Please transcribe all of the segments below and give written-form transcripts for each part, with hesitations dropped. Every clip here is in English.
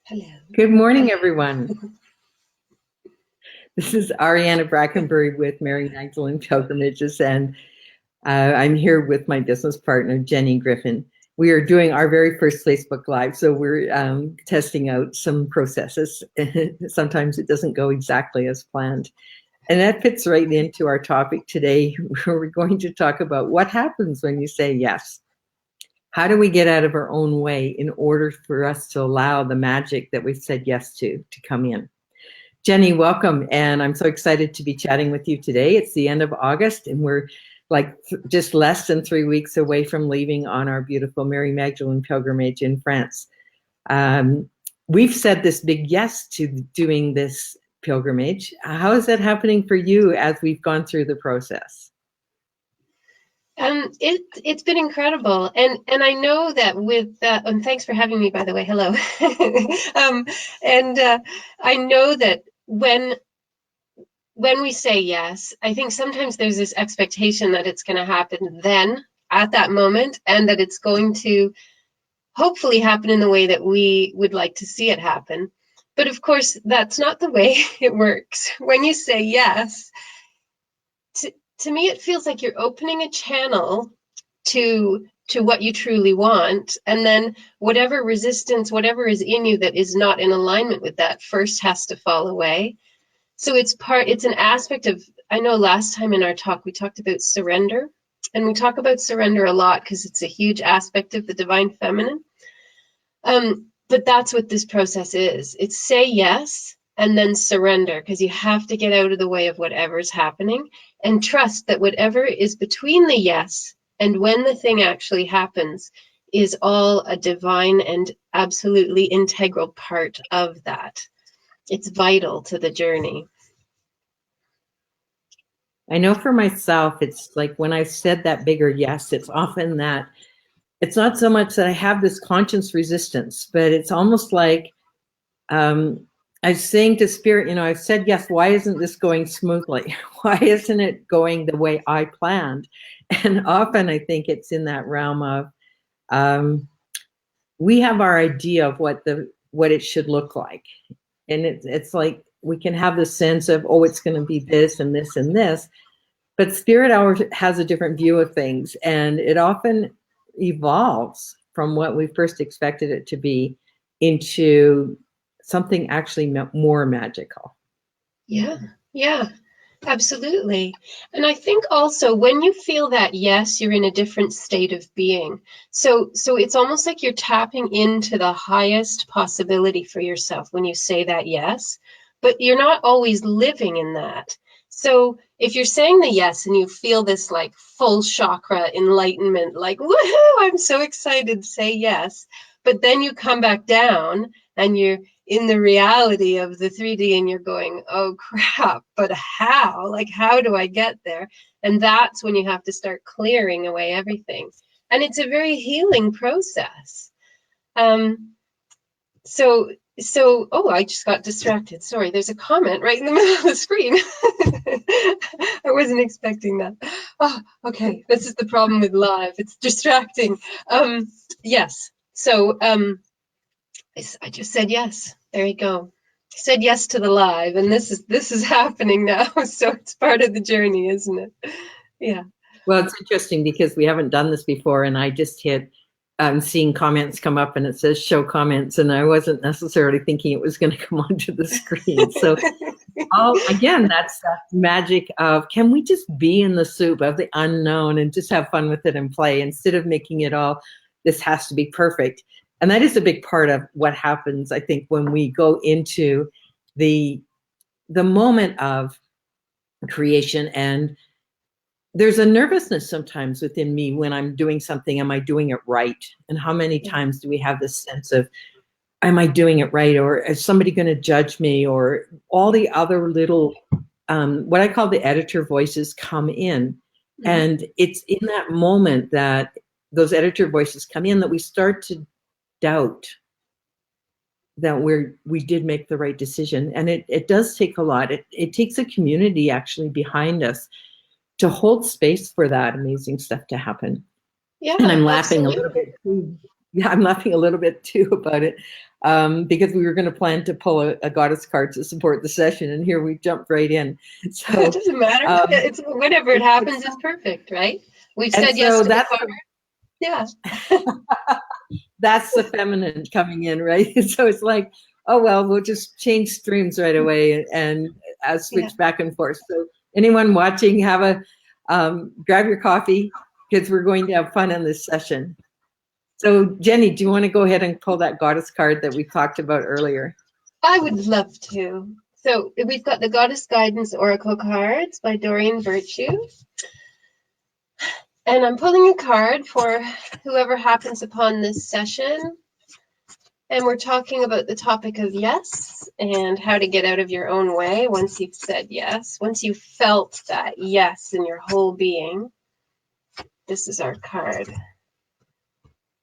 Hello. Good morning, everyone. This is Ariana Brackenbury with Mary Magdalene Pilgrimages, and I'm here with my business partner, Jenny Griffin. We are doing our very first Facebook Live, so we're testing out some processes. Sometimes it doesn't go exactly as planned. And that fits right into our topic today, where we're going to talk about what happens when you say yes. How do we get out of our own way in order for us to allow the magic that we've said yes to come in? Jenny, welcome. And I'm so excited to be chatting with you today. It's the end of August, and we're like just less than 3 weeks away from leaving on our beautiful Mary Magdalene pilgrimage in France. We've said this big yes to doing this pilgrimage. How is that happening for you as we've gone through the process? It's been incredible, and I know that with and thanks for having me, by the way. Hello. I know that when we say yes, I think sometimes there's this expectation that it's going to happen then at that moment, and that it's going to hopefully happen in the way that we would like to see it happen. But of course, that's not the way it works. When you say yes, to me, it feels like you're opening a channel to what you truly want, and then whatever resistance, whatever is in you that is not in alignment with that, first has to fall away. So it's an aspect of, I know last time in our talk we talked about surrender, and we talk about surrender a lot because it's a huge aspect of the divine feminine. But that's what this process is. It's say yes and then surrender, because you have to get out of the way of whatever's happening and trust that whatever is between the yes and when the thing actually happens is all a divine and absolutely integral part of that. It's vital to the journey. I know for myself, it's like when I said that bigger yes, it's often that it's not so much that I have this conscious resistance, but it's almost like I'm saying to spirit, I've said yes, why isn't this going smoothly? Why isn't it going the way I planned? And often I think it's in that realm of we have our idea of what it should look like. And it's like we can have the sense of, oh, it's going to be this and this and this. But spirit has a different view of things, and it often evolves from what we first expected it to be into something actually more magical. Yeah, absolutely. And I think also when you feel that yes, you're in a different state of being. So it's almost like you're tapping into the highest possibility for yourself when you say that yes, but you're not always living in that. So if you're saying the yes and you feel this like full chakra enlightenment, like, woohoo, I'm so excited to say yes, but then you come back down and you're in the reality of the 3D and you're going, oh crap, but how? Like, how do I get there? And that's when you have to start clearing away everything. And it's a very healing process. Oh, I just got distracted. Sorry, there's a comment right in the middle of the screen. I wasn't expecting that. Oh, okay. This is the problem with live. It's distracting. Yes. So I just said yes. There you go. I said yes to the live, and this is happening now. So it's part of the journey, isn't it? Yeah. Well, it's interesting because we haven't done this before, and I just hit seeing comments come up and it says show comments, and I wasn't necessarily thinking it was going to come onto the screen. So again, that's that magic of, can we just be in the soup of the unknown and just have fun with it and play instead of making it all, this has to be perfect. And that is a big part of what happens, I think, when we go into the moment of creation. And there's a nervousness sometimes within me when I'm doing something. Am I doing it right? And how many times do we have this sense of, am I doing it right? Or is somebody going to judge me? Or all the other little, what I call the editor voices come in. Mm-hmm. And it's in that moment that those editor voices come in that we start to doubt that we did make the right decision. And it does take a lot. It takes a community actually behind us to hold space for that amazing stuff to happen. Yeah, and I'm laughing a little bit too. Yeah, I'm laughing a little bit too about it. because we were going to plan to pull a goddess card to support the session, and here we jumped right in. So it doesn't matter. It's whenever it happens, it's perfect, right? We've said yes so to the card. Yeah. That's the feminine coming in, right? So it's like, oh, well, we'll just change streams right away and switch back and forth. So anyone watching, have grab your coffee, because we're going to have fun in this session. So Jenny, do you want to go ahead and pull that goddess card that we talked about earlier? I would love to. So we've got the Goddess Guidance Oracle cards by Doreen Virtue. And I'm pulling a card for whoever happens upon this session. And we're talking about the topic of yes and how to get out of your own way once you've said yes, once you've felt that yes in your whole being. This is our card.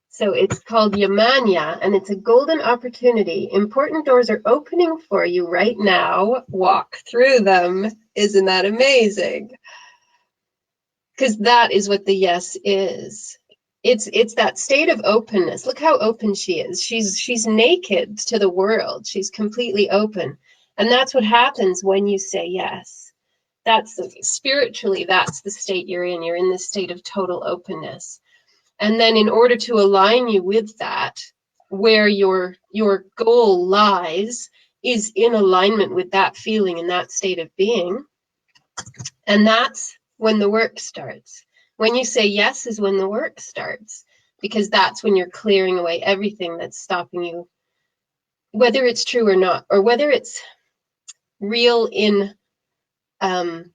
So it's called Yamanya, and it's a golden opportunity. Important doors are opening for you right now. Walk through them. Isn't that amazing? Because that is what the yes is. It's that state of openness. Look how open she is. She's naked to the world. She's completely open. And that's what happens when you say yes. That's spiritually, that's the state you're in. You're in this state of total openness. And then in order to align you with that, where your goal lies is in alignment with that feeling and that state of being. And that's when the work starts. When you say yes is when the work starts, because that's when you're clearing away everything that's stopping you, whether it's true or not, or whether it's real in the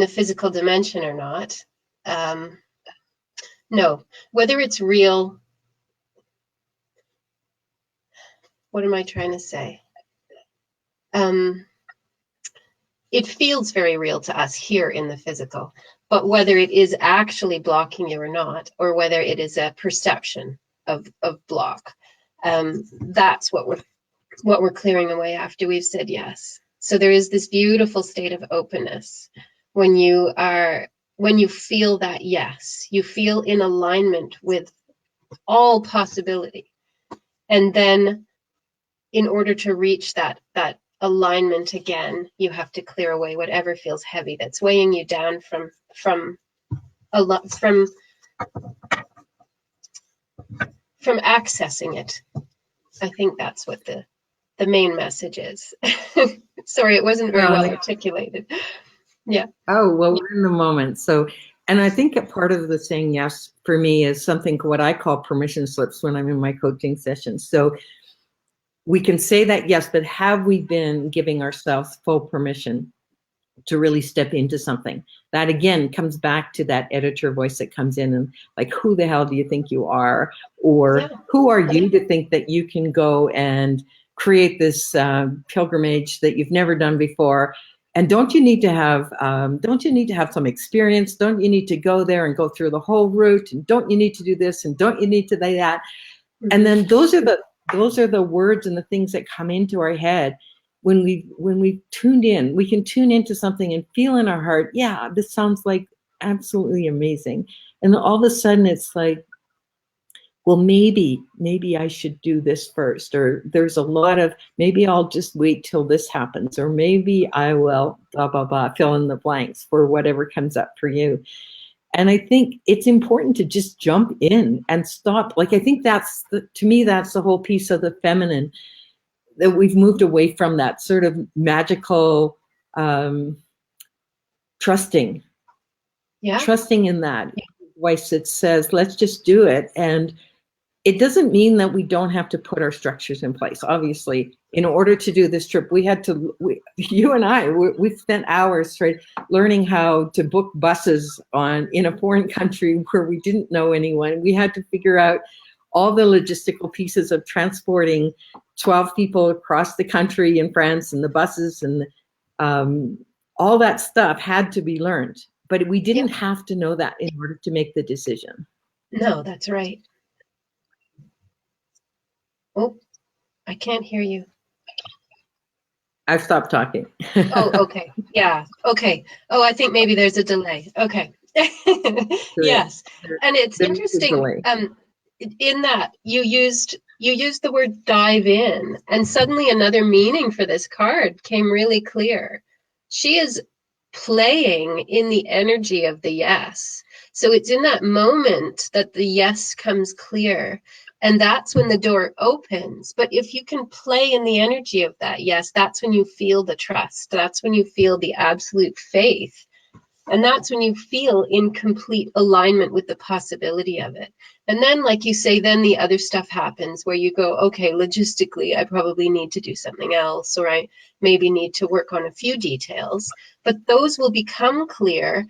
physical dimension or not. No, whether it's real. What am I trying to say? It feels very real to us here in the physical, but whether it is actually blocking you or not, or whether it is a perception of block, that's what we're clearing away after we've said yes. So there is this beautiful state of openness when you feel that yes, you feel in alignment with all possibility. And then in order to reach that alignment again, you have to clear away whatever feels heavy that's weighing you down from accessing it. I think that's what the main message is. Sorry, it wasn't very well articulated. Yeah. Oh, well, we're in the moment. So, and I think a part of the saying yes for me is something what I call permission slips when I'm in my coaching sessions. So we can say that yes, but have we been giving ourselves full permission to really step into something? That again comes back to that editor voice that comes in and like, who the hell do you think you are? Or who are you to think that you can go and create this pilgrimage that you've never done before? And don't you need to have some experience? Don't you need to go there and go through the whole route? And don't you need to do this? And don't you need to do that? And then those are the words and the things that come into our head when we tuned in. We can tune into something and feel in our heart, yeah, this sounds like absolutely amazing. And all of a sudden it's like, well, maybe I should do this first, or there's a lot of, maybe I'll just wait till this happens, or maybe I will blah, blah, blah, fill in the blanks for whatever comes up for you. And I think it's important to just jump in and stop. Like, I think to me, that's the whole piece of the feminine, that we've moved away from that sort of magical trusting in that voice that says, let's just do it. And it doesn't mean that we don't have to put our structures in place. Obviously, in order to do this trip, you and I spent hours learning how to book buses in a foreign country where we didn't know anyone. We had to figure out all the logistical pieces of transporting 12 people across the country in France, and the buses and all that stuff had to be learned. But we didn't have to know that in order to make the decision. No, that's right. Oh, I can't hear you. I've stopped talking. Oh, okay. Yeah. Okay. Oh, I think maybe there's a delay. Okay. Yes. And it's interesting. in that you used the word dive in, and suddenly another meaning for this card came really clear. She is playing in the energy of the yes. So it's in that moment that the yes comes clear. And that's when the door opens. But if you can play in the energy of that yes, that's when you feel the trust. That's when you feel the absolute faith. And that's when you feel in complete alignment with the possibility of it. And then, like you say, then the other stuff happens where you go, okay, logistically, I probably need to do something else, or I maybe need to work on a few details. But those will become clear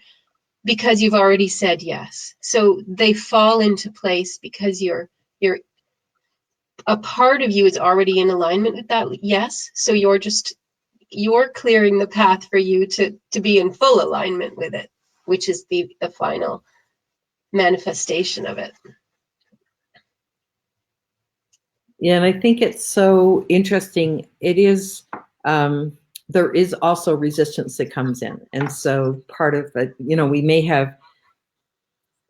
because you've already said yes. So they fall into place because you're a part of you is already in alignment with that yes. So you're clearing the path for you to be in full alignment with it, which is the final manifestation of it. Yeah, and I think it's so interesting. It is, there is also resistance that comes in. And so part of it, we may have,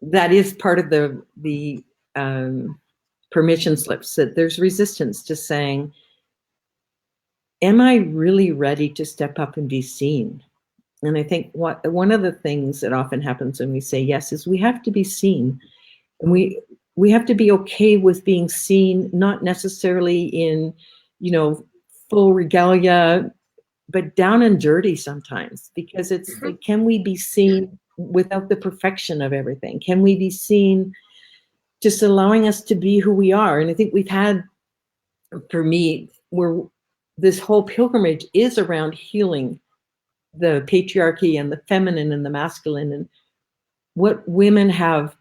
that is part of the permission slips, that there's resistance to saying, am I really ready to step up and be seen? And I think one of the things that often happens when we say yes is we have to be seen. And we have to be okay with being seen, not necessarily in, full regalia, but down and dirty sometimes, because it's Mm-hmm. like, can we be seen without the perfection of everything? Can we be seen just allowing us to be who we are? And I think we've had, for me, where this whole pilgrimage is around healing the patriarchy and the feminine and the masculine, and what women have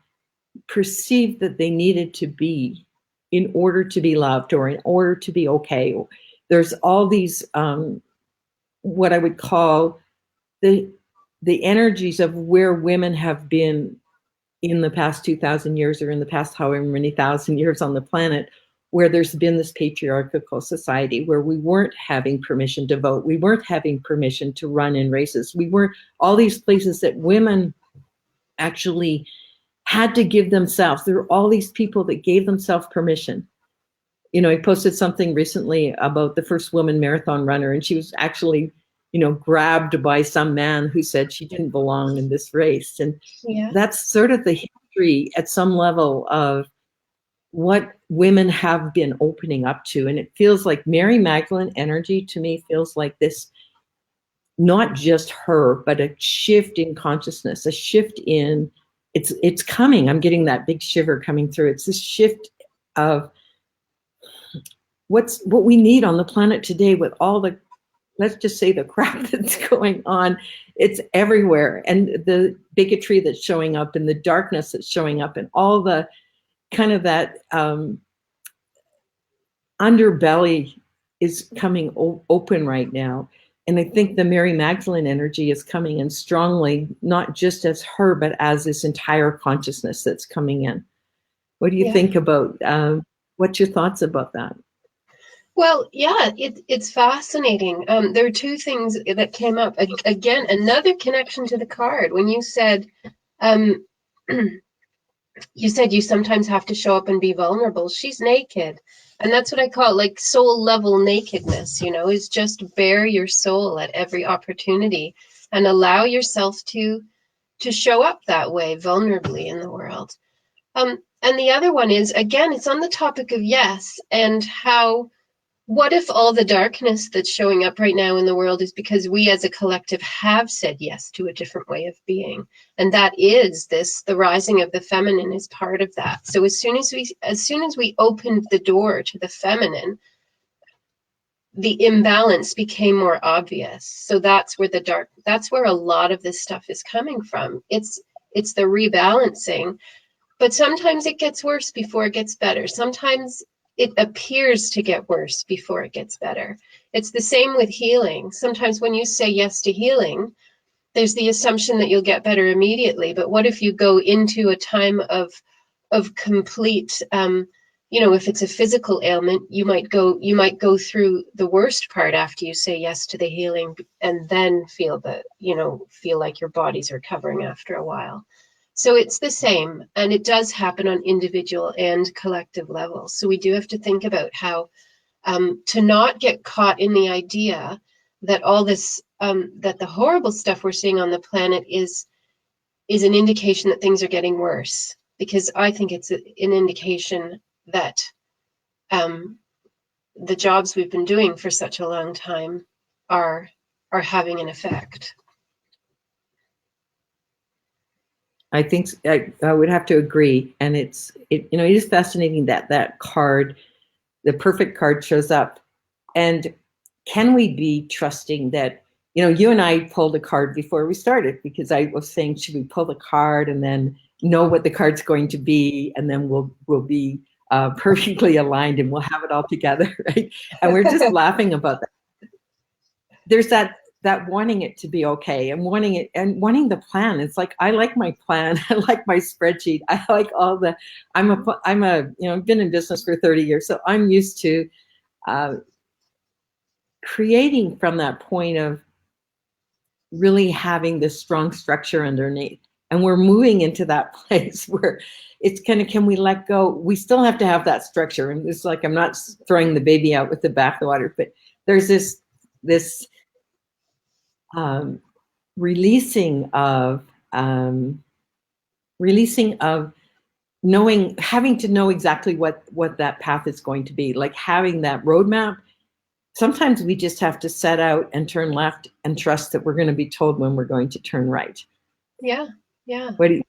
perceived that they needed to be in order to be loved or in order to be okay. There's all these what I would call the energies of where women have been in the past 2,000 years, or in the past however many thousand years on the planet, where there's been this patriarchal society where we weren't having permission to vote, we weren't having permission to run in races, we weren't, all these places that women actually had to give themselves. There were all these people that gave themselves permission. I posted something recently about the first woman marathon runner, and she was actually, grabbed by some man who said she didn't belong in this race. And Yeah. that's sort of the history at some level of what women have been opening up to. And it feels like Mary Magdalene energy to me feels like this, not just her, but a shift in consciousness, a shift in, it's coming. I'm getting that big shiver coming through. It's this shift of what we need on the planet today, with all the, let's just say, the crap that's going on. It's everywhere. And the bigotry that's showing up, and the darkness that's showing up, and all the kind of that underbelly is coming open right now. And I think the Mary Magdalene energy is coming in strongly, not just as her, but as this entire consciousness that's coming in. What do you think about, what's your thoughts about that? Well, yeah, it's fascinating. There are two things that came up. Again, another connection to the card. When um, you said you sometimes have to show up and be vulnerable. She's naked. And that's what I call like soul level nakedness, is just bare your soul at every opportunity and allow yourself to show up that way vulnerably in the world. And the other one is, again, it's on the topic of yes, and how, what if all the darkness that's showing up right now in the world is because we as a collective have said yes to a different way of being? And that is the rising of the feminine is part of that. So as soon as we opened the door to the feminine, the imbalance became more obvious. So that's where a lot of this stuff is coming from. It's the rebalancing. But sometimes it gets worse before it gets better. Sometimes it appears to get worse before it gets better. It's the same with healing. Sometimes when you say yes to healing, there's the assumption that you'll get better immediately. But what if you go into a time of complete, if it's a physical ailment, you might go through the worst part after you say yes to the healing, and then feel like your body's recovering after a while. So it's the same, and it does happen on individual and collective levels. So we do have to think about how to not get caught in the idea that all this, that the horrible stuff we're seeing on the planet is an indication that things are getting worse. Because I think it's an indication that um, the jobs we've been doing for such a long time are are having an effect. I think I would have to agree, and it is fascinating that that card, the perfect card, shows up. And can we be trusting that, you and I pulled a card before we started, because I was saying, should we pull the card and then know what the card's going to be, and then we'll be perfectly aligned and we'll have it all together, right? And we're just laughing about that. There's that wanting it to be okay, and wanting the plan. It's like, I like my plan. I like my spreadsheet. I like I'm a I've been in business for 30 years, so I'm used to creating from that point of really having this strong structure underneath. And we're moving into that place where it's kind of, can we let go? We still have to have that structure. And it's like, I'm not throwing the baby out with the bathwater, but there's this releasing of knowing, having to know exactly what that path is going to be, like having that roadmap. Sometimes we just have to set out and turn left and trust that we're going to be told when we're going to turn right. Yeah, yeah. What do you?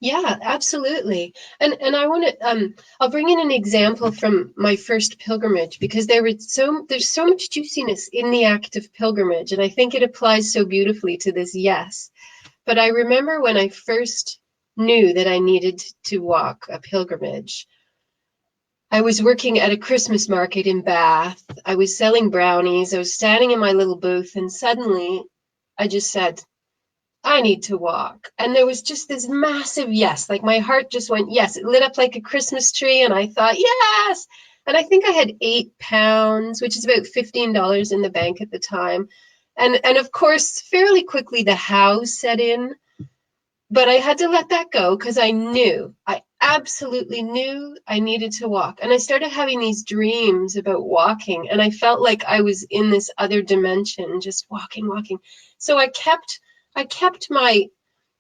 Yeah, absolutely. And I want to I'll bring in an example from my first pilgrimage, because there's so much juiciness in the act of pilgrimage, and I think it applies so beautifully to this yes. But I remember when I first knew that I needed to walk a pilgrimage, I was working at a Christmas market in Bath. I was selling brownies. I was standing in my little booth, and suddenly I just said, I need to walk. And there was just this massive yes. Like my heart just went yes. It lit up like a Christmas tree. And I thought, yes. And I think I had £8, which is about $15 in the bank at the time. And of course, fairly quickly the how set in. But I had to let that go, because I absolutely knew I needed to walk. And I started having these dreams about walking. And I felt like I was in this other dimension, just walking, walking. So I kept my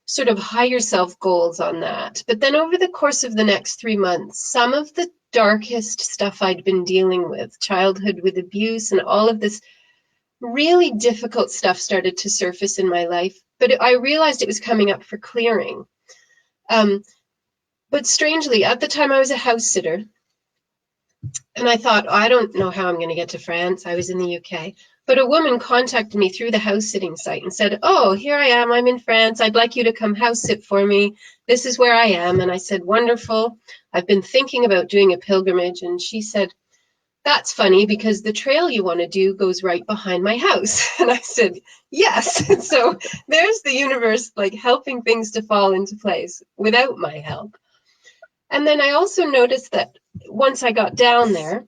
sort of higher self goals on that. But then over the course of the next 3 months, some of the darkest stuff I'd been dealing with, childhood with abuse and all of this really difficult stuff, started to surface in my life. But I realized it was coming up for clearing. Um, but strangely, at the time I was a house sitter, and I thought, I don't know how I'm going to get to France. I was in the UK. But a woman contacted me through the house sitting site and said, oh, here I am. I'm in France. I'd like you to come house sit for me. This is where I am. And I said, wonderful. I've been thinking about doing a pilgrimage. And she said, that's funny, because the trail you want to do goes right behind my house. And I said, yes. So there's the universe, like, helping things to fall into place without my help. And then I also noticed that once I got down there,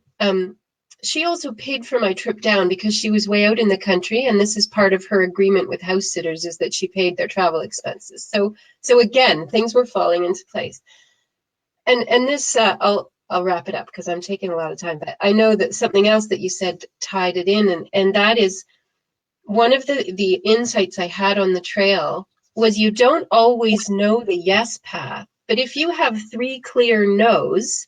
she also paid for my trip down, because she was way out in the country, and this is part of her agreement with house sitters, is that she paid their travel expenses. So again, things were falling into place. And this I'll wrap it up, because I'm taking a lot of time. But I know that something else that you said tied it in, and that is one of the insights I had on the trail was, you don't always know the yes path, but if you have 3 clear no's,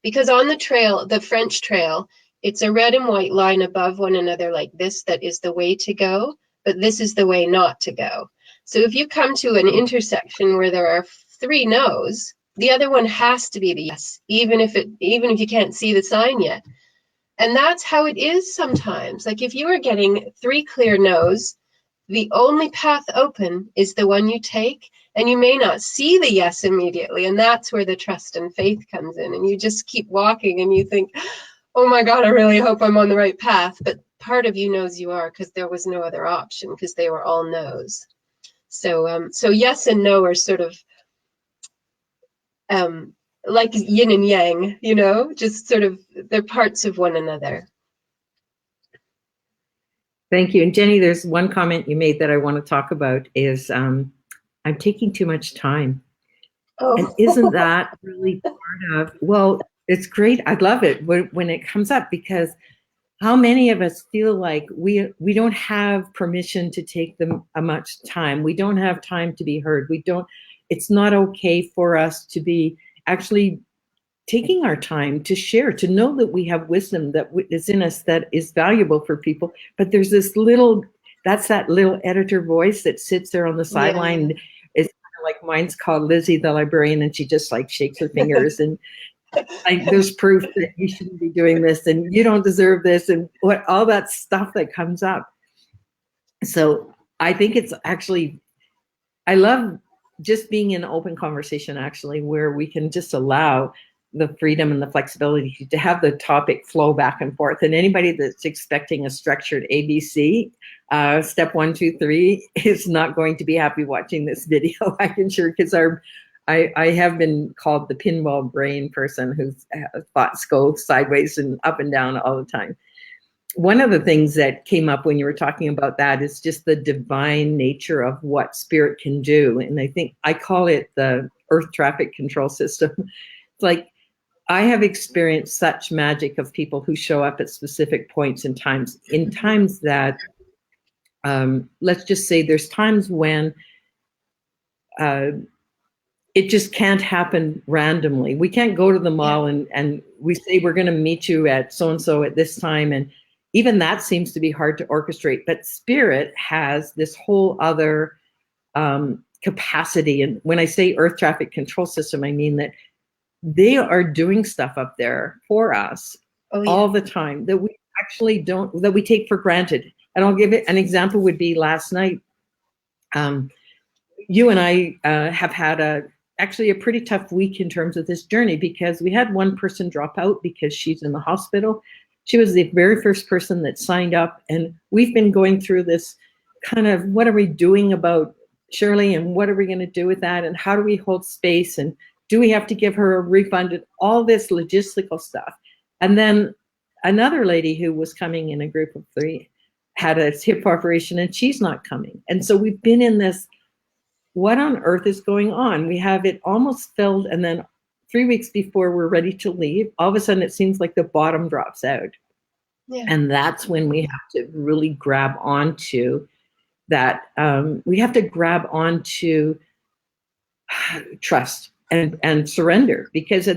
because on the trail, the French trail, it's a red and white line above one another like this, that is the way to go, but this is the way not to go. So if you come to an intersection where there are 3 no's, the other one has to be the yes, even if you can't see the sign yet. And that's how it is sometimes. Like if you are getting 3 clear no's, the only path open is the one you take, and you may not see the yes immediately. And that's where the trust and faith comes in. And you just keep walking and you think, oh my God, I really hope I'm on the right path. But part of you knows you are, because there was no other option, because they were all no's. So yes and no are sort of like yin and yang, just sort of, they're parts of one another. Thank you. And Jenny, there's one comment you made that I want to talk about, is I'm taking too much time. And isn't Oh, that really part of, well, it's great. I love it when it comes up, because how many of us feel like we don't have permission to take them a much time. We don't have time to be heard. We don't, it's not okay for us to be actually taking our time to share, to know that we have wisdom that is in us that is valuable for people. But there's this little, that's that little editor voice that sits there on the yeah. sideline. It's kind of like mine's called Lizzie the librarian, and she just like shakes her fingers and like, there's proof that you shouldn't be doing this and you don't deserve this, and what all that stuff that comes up. So I think it's actually, I love just being in open conversation, actually, where we can just allow the freedom and the flexibility to have the topic flow back and forth. And anybody that's expecting a structured ABC, step 1, 2, 3, is not going to be happy watching this video. I can sure, because I have been called the pinball brain person whose thoughts go sideways and up and down all the time. One of the things that came up when you were talking about that is just the divine nature of what spirit can do. And I think I call it the earth traffic control system. It's like, I have experienced such magic of people who show up at specific points in times that, let's just say there's times when uh, it just can't happen randomly. We can't go to the Yeah. mall and we say we're going to meet you at so-and-so at this time. And even that seems to be hard to orchestrate. But spirit has this whole other capacity. And when I say earth traffic control system, I mean that they are doing stuff up there for us Oh, yeah. all the time that we actually don't, that we take for granted. And I'll give it an example would be last night. Um, you and I have had actually a pretty tough week in terms of this journey, because we had one person drop out because she's in the hospital. She was the very first person that signed up, and we've been going through this kind of, what are we doing about Shirley, and what are we going to do with that, and how do we hold space, and do we have to give her a refund, and all this logistical stuff. And then another lady who was coming in a group of 3 had a hip operation, and she's not coming. And so we've been in this, what on earth is going on? We have it almost filled, and then 3 weeks before we're ready to leave, all of a sudden it seems like the bottom drops out. Yeah. And that's when we have to really grab onto that. We have to grab onto trust and surrender, because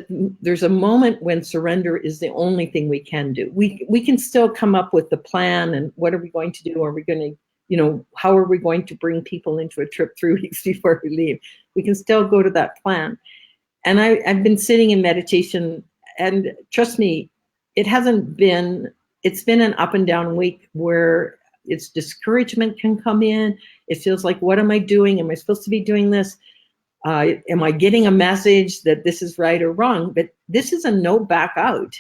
there's a moment when surrender is the only thing we can do. We can still come up with the plan and what are we going to do? Are we going to, how are we going to bring people into a trip 3 weeks before we leave? We can still go to that plan. And I've been sitting in meditation, and trust me, it's been an up and down week where it's discouragement can come in. It feels like, what am I doing? Am I supposed to be doing this? Am I getting a message that this is right or wrong? But this is a no back out.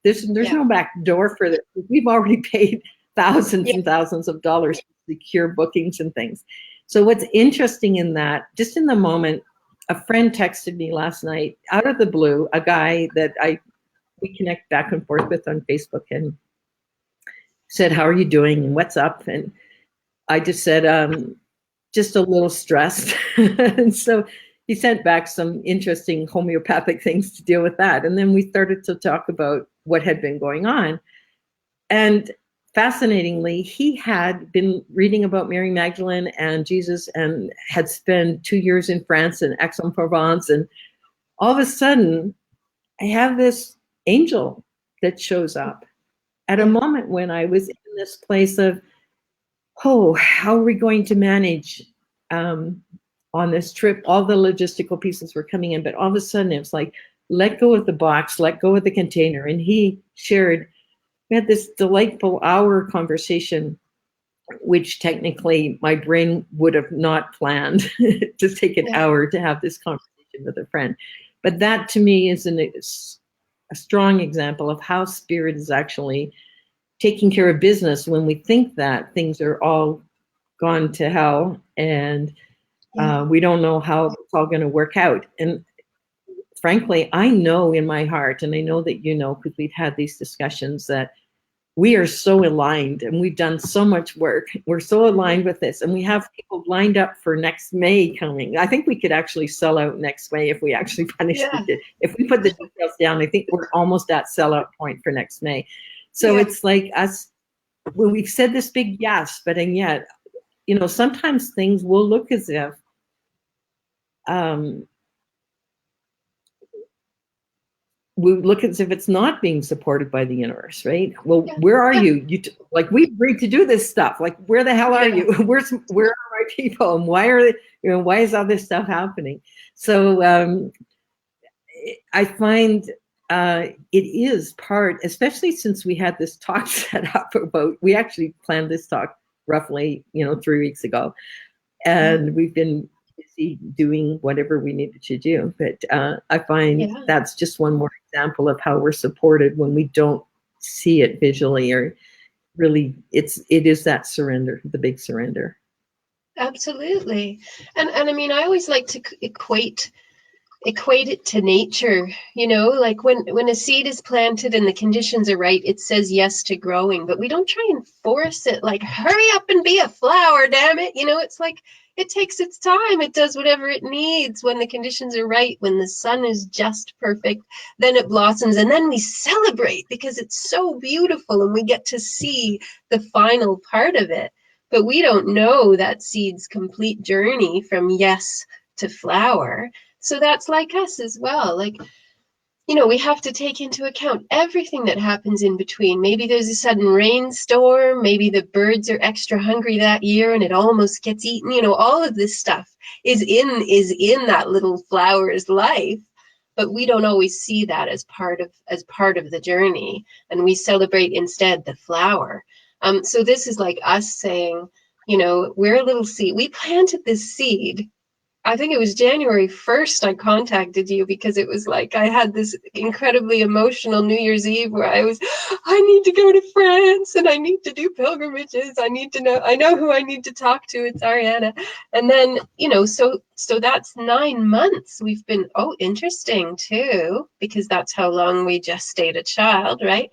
There's Yeah. no back door for this. We've already paid thousands Yeah. and thousands of dollars to secure bookings and things. So what's interesting in that, just in the moment, a friend texted me last night out of the blue, a guy that we connect back and forth with on Facebook, and said, "How are you doing? And what's up?" And I just said, just a little stressed. And so he sent back some interesting homeopathic things to deal with that. And then we started to talk about what had been going on. And fascinatingly, he had been reading about Mary Magdalene and Jesus, and had spent 2 years in France and Aix-en-Provence. And all of a sudden, I have this angel that shows up at a Yeah. moment when I was in this place of, oh, how are we going to manage on this trip? All the logistical pieces were coming in, but all of a sudden it was like, let go of the box, let go of the container. And he shared, we had this delightful hour conversation, which technically my brain would have not planned to take an Yeah. hour to have this conversation with a friend. But that to me is a strong example of how spirit is actually taking care of business when we think that things are all gone to hell, and Yeah. we don't know how it's all going to work out. And frankly, I know in my heart, and I know that because we've had these discussions, that we are so aligned and we've done so much work. We're so aligned with this, and we have people lined up for next May coming. I think we could actually sell out next May if we actually finished Yeah. it. If we put the details down, I think we're almost at sellout point for next May. So Yeah. it's like us, well, we've said this big yes, but and yet, sometimes things will look as if um, we look as if it's not being supported by the universe, right? Well, Yeah. where are Yeah. you? Like, we agreed to do this stuff. Like, where the hell are Yeah. you? Where are my people? And why are they, why is all this stuff happening? So I find it is part, especially since we had this talk set up about, we actually planned this talk roughly, 3 weeks ago, and we've been busy doing whatever we needed to do. But I find Yeah. that's just one more example of how we're supported when we don't see it visually, or really, it is that surrender, the big surrender. Absolutely. And I mean, I always like to equate it to nature, like when a seed is planted and the conditions are right, it says yes to growing, but we don't try and force it, like hurry up and be a flower, damn it. It's like it takes its time, it does whatever it needs. When the conditions are right, when the sun is just perfect, then it blossoms, and then we celebrate because it's so beautiful and we get to see the final part of it. But we don't know that seed's complete journey from yes to flower. So that's like us as well. Like, we have to take into account everything that happens in between. Maybe there's a sudden rainstorm. Maybe the birds are extra hungry that year and it almost gets eaten. All of this stuff is in that little flower's life. But we don't always see that as part of the journey, and we celebrate instead the flower. So this is like us saying, we're a little seed. We planted this seed. I think it was January 1st I contacted you because it was like I had this incredibly emotional New Year's Eve where I need to go to France and I need to do pilgrimages. I know who I need to talk to. It's Ariana. And then, so that's 9 months. We've been, interesting too, because that's how long we gestate a child, right?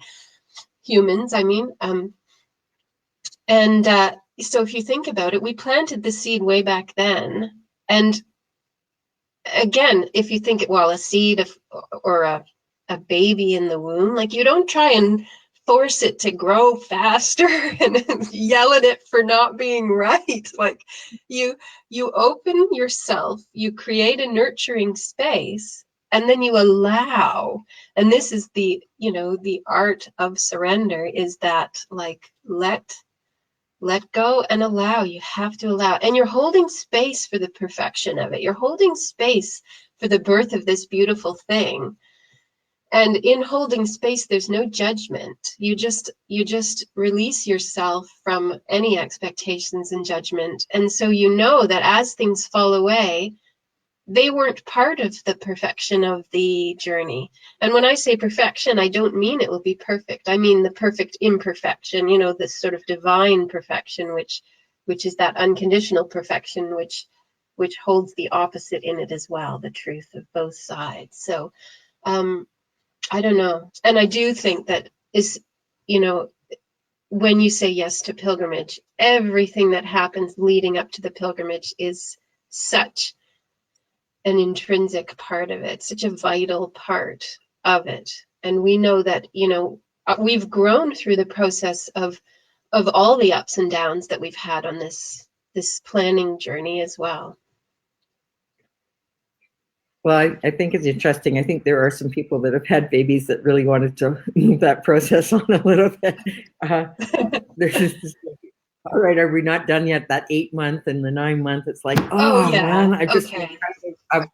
Humans, I mean. And so if you think about it, we planted the seed way back then. And again, if you think, well, a seed or a baby in the womb, like you don't try and force it to grow faster and yell at it for not being right. Like you open yourself, you create a nurturing space, and then you allow. And this is the art of surrender, is that, like, let go and allow. You have to allow. And you're holding space for the perfection of it. You're holding space for the birth of this beautiful thing. And in holding space, there's no judgment. You just release yourself from any expectations and judgment. And so that as things fall away, they weren't part of the perfection of the journey. And when I say perfection, I don't mean it will be perfect. I mean the perfect imperfection, this sort of divine perfection, which is that unconditional perfection, which holds the opposite in it as well, the truth of both sides. So I don't know. And I do think that you know, when you say yes to pilgrimage, everything that happens leading up to the pilgrimage is such an intrinsic part of it, such a vital part of it. And we know that, we've grown through the process of all the ups and downs that we've had on this planning journey as well. Well, I think it's interesting. I think there are some people that have had babies that really wanted to move that process on a little bit. There's just, all right, are we not done yet? That 8 month and the 9 month, it's like, Oh oh yeah. man, I just Okay.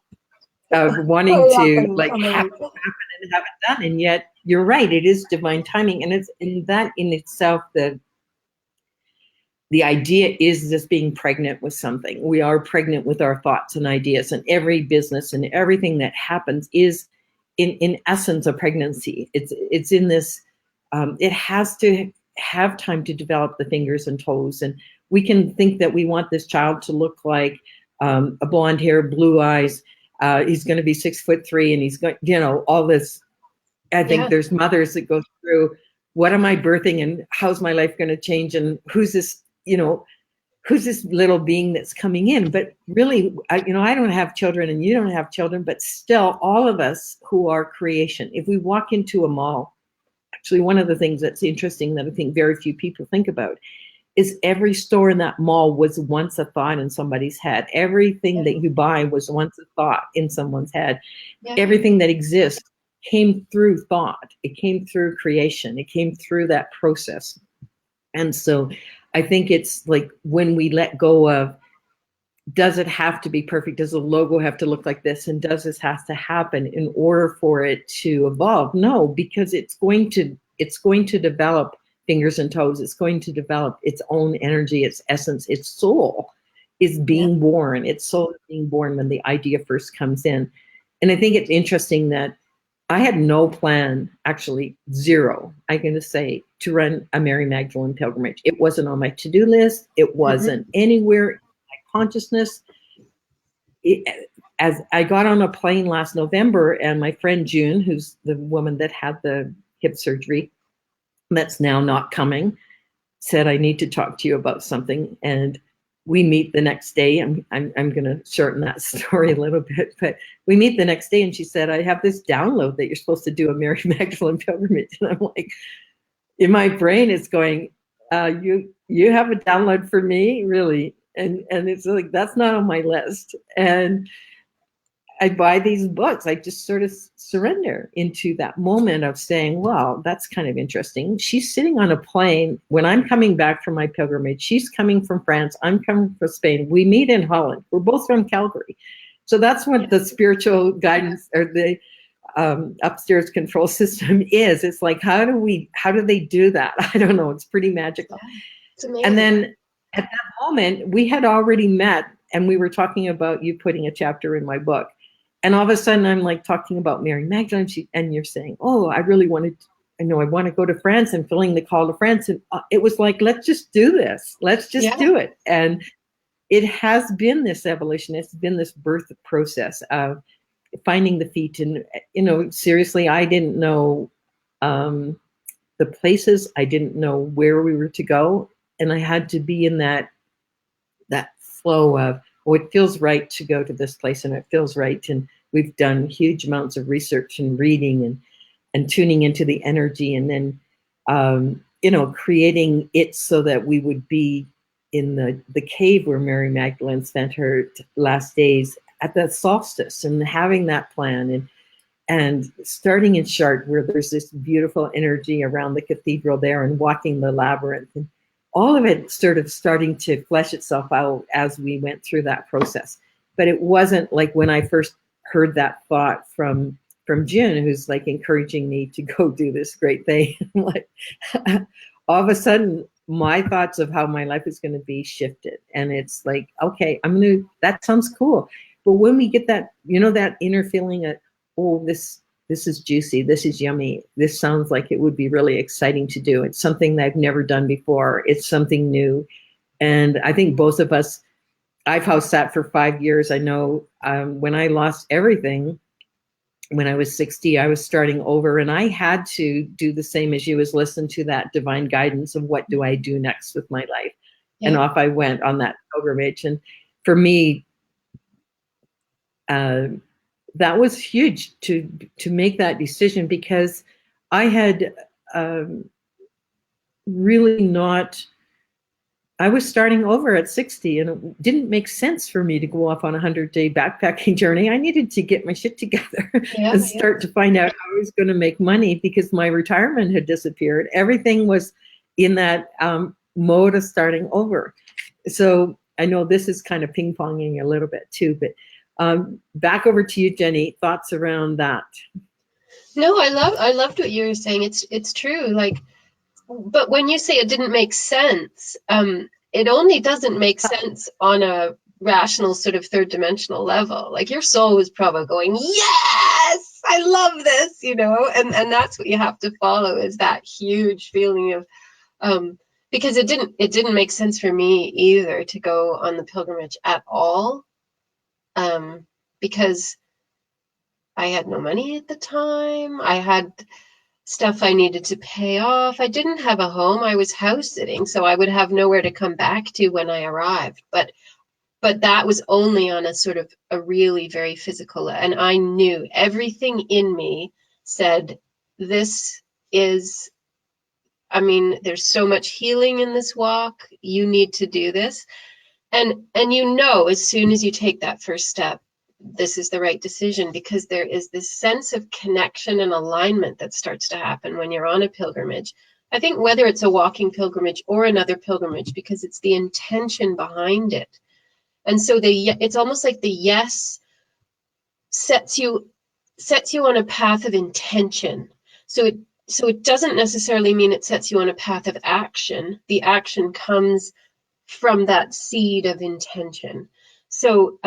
wanting Hurry up to and like come have on. it happen and have it done. And yet you're right, it is divine timing. And it's in that in itself that the idea is just being pregnant with something. We are pregnant with our thoughts and ideas, and every business and everything that happens is in essence a pregnancy. It's in this, it has to have time to develop the fingers and toes. And we can think that we want this child to look like a blonde hair, blue eyes. He's going to be 6'3" and he's going, all this. I think Yeah. there's mothers that go through what am I birthing and how's my life going to change and who's this, who's this little being that's coming in? But really, I don't have children and you don't have children, but still all of us who are creation, if we walk into a mall, actually one of the things that's interesting that I think very few people think about is every store in that mall was once a thought in somebody's head. Everything that you buy was once a thought in someone's head. Yeah. Everything that exists came through thought. It came through creation. It came through that process. And so I think it's like when we let go of, does it have to be perfect? Does the logo have to look like this? And does this have to happen in order for it to evolve? No, because it's going to develop fingers and toes. It's going to develop its own energy, its essence, its soul is being born. Its soul is being born when the idea first comes in. And I think it's interesting that I had no plan, actually zero, I'm going to say, to run a Mary Magdalene pilgrimage. It wasn't on my to-do list. It wasn't anywhere in my consciousness. As I got on a plane last November, and my friend June, who's the woman that had the hip surgery, that's now not coming, said, I need to talk to you about something. And we meet the next day. I'm going to shorten that story a little bit, but we meet the next day and she said, I have this download that you're supposed to do a Mary Magdalene pilgrimage. And I'm like, in my brain, it's going, you have a download for me? Really? And it's like, that's not on my list. And I buy these books. I just sort of surrender into that moment of saying, well, that's kind of interesting. She's sitting on a plane when I'm coming back from my pilgrimage. She's coming from France. I'm coming from Spain. We meet in Holland. We're both from Calgary. So that's what the spiritual guidance or the upstairs control system is. It's like, how do they do that? I don't know. It's pretty magical. It's amazing. And then at that moment, we had already met and we were talking about you putting a chapter in my book. And all of a sudden, I'm like talking about Mary Magdalene, and you're saying, "Oh, I want to go to France," and feeling the call to France. And it was like, let's just do this. Let's just do it. And it has been this evolution. It's been this birth process of finding the feet. And seriously, I didn't know the places. I didn't know where we were to go, and I had to be in that flow of, oh, it feels right to go to this place, and it feels right. And we've done huge amounts of research and reading and tuning into the energy, and then creating it so that we would be in the cave where Mary Magdalene spent her last days at the solstice, and having that plan and starting in Chartres, where there's this beautiful energy around the cathedral there, and walking the labyrinth, and all of it sort of starting to flesh itself out as we went through that process. But it wasn't like when I first heard that thought from June, who's like encouraging me to go do this great thing. Like all of a sudden, my thoughts of how my life is going to be shifted, and it's like, okay, that sounds cool. But when we get that, that inner feeling of, oh, this is juicy, this is yummy, this sounds like it would be really exciting to do. It's something that I've never done before. It's something new. And I think both of us, I've house sat for 5 years. I know when I lost everything, when I was 60, I was starting over, and I had to do the same as you, as listen to that divine guidance of what do I do next with my life. Yeah. And off I went on that pilgrimage. And for me, that was huge to make that decision, because I had really not, I was starting over at 60, and it didn't make sense for me to go off on a 100-day backpacking journey. I needed to get my shit together and start to find out how I was going to make money, because my retirement had disappeared. Everything was in that mode of starting over. So I know this is kind of ping-ponging a little bit too, but back over to you, Jenny. Thoughts around that? No, I loved what you were saying. It's true. Like, but when you say it didn't make sense, it only doesn't make sense on a rational sort of third dimensional level. Like your soul was probably going, yes, I love this, and that's what you have to follow, is that huge feeling of, because it didn't make sense for me either to go on the pilgrimage at all. Because I had no money at the time. I had stuff I needed to pay off. I didn't have a home. I was house sitting, so I would have nowhere to come back to when I arrived. But that was only on a sort of a really very physical, and I knew everything in me said, this is, I mean, there's so much healing in this walk. You need to do this. And as soon as you take that first step, this is the right decision, because there is this sense of connection and alignment that starts to happen when you're on a pilgrimage. I think whether it's a walking pilgrimage or another pilgrimage, because it's the intention behind it. And so it's almost like the yes sets you on a path of intention. So it doesn't necessarily mean it sets you on a path of action. The action comes from that seed of intention. So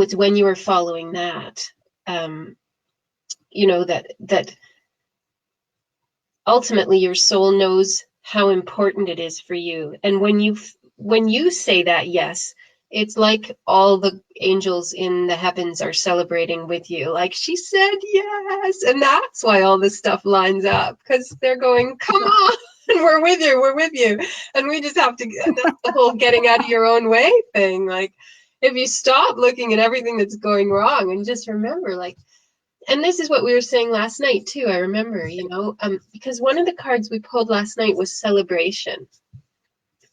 it's when you are following that, that ultimately your soul knows how important it is for you. And when you say that yes, it's like all the angels in the heavens are celebrating with you. Like, she said yes. And that's why all this stuff lines up, because they're going, come on, we're with you, we're with you. And we just have to, and that's the whole getting out of your own way thing. Like, if you stop looking at everything that's going wrong and just remember, like, and this is what we were saying last night too, I remember, because one of the cards we pulled last night was celebration.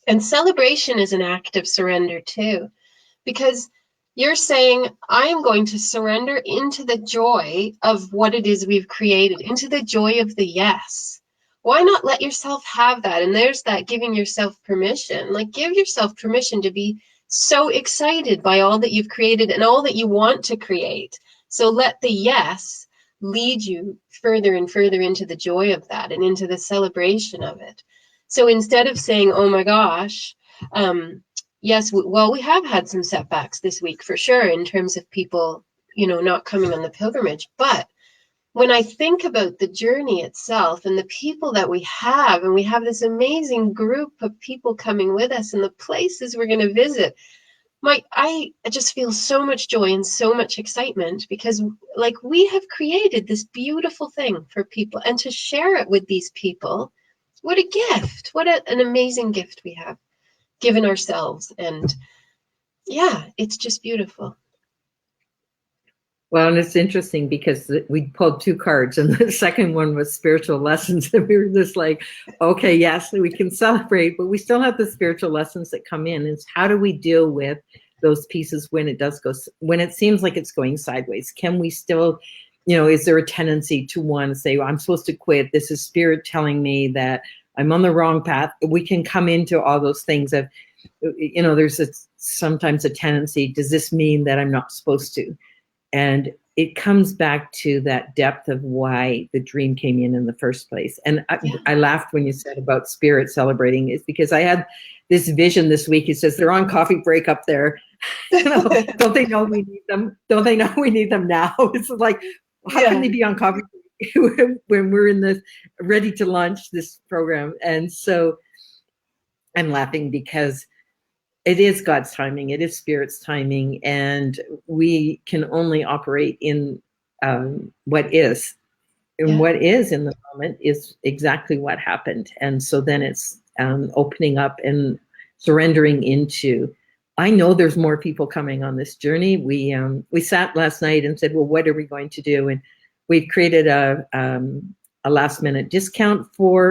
And celebration is an act of surrender too, because you're saying, I am going to surrender into the joy of what it is we've created, into the joy of the yes. Why not let yourself have that? And there's that giving yourself permission. Like, give yourself permission to be so excited by all that you've created and all that you want to create. So let the yes lead you further and further into the joy of that and into the celebration of it. So instead of saying, oh my gosh, yes, well, we have had some setbacks this week for sure in terms of people, not coming on the pilgrimage. But when I think about the journey itself and the people that we have, and we have this amazing group of people coming with us and the places we're going to visit, I just feel so much joy and so much excitement, because like, we have created this beautiful thing for people, and to share it with these people, what a gift, an amazing gift we have given ourselves. And yeah, it's just beautiful. Well, and it's interesting because we pulled two cards, and the second one was spiritual lessons. And we were just like, okay, yes, we can celebrate, but we still have the spiritual lessons that come in. It's how do we deal with those pieces when it seems like it's going sideways? Can we still, is there a tendency to want to say, well, I'm supposed to quit? This is spirit telling me that I'm on the wrong path. We can come into all those things of, there's sometimes a tendency, does this mean that I'm not supposed to? And it comes back to that depth of why the dream came in the first place. And I laughed when you said about spirit celebrating, is because I had this vision this week. He says, they're on coffee break up there. Don't they know we need them? Don't they know we need them now? It's like, how can they be on coffee break when we're in this ready to launch this program? And so I'm laughing because it is God's timing. It is Spirit's timing. And we can only operate in what is. And what is in the moment is exactly what happened. And so then it's opening up and surrendering into, I know there's more people coming on this journey. We sat last night and said, well, what are we going to do? And we've created a last minute discount for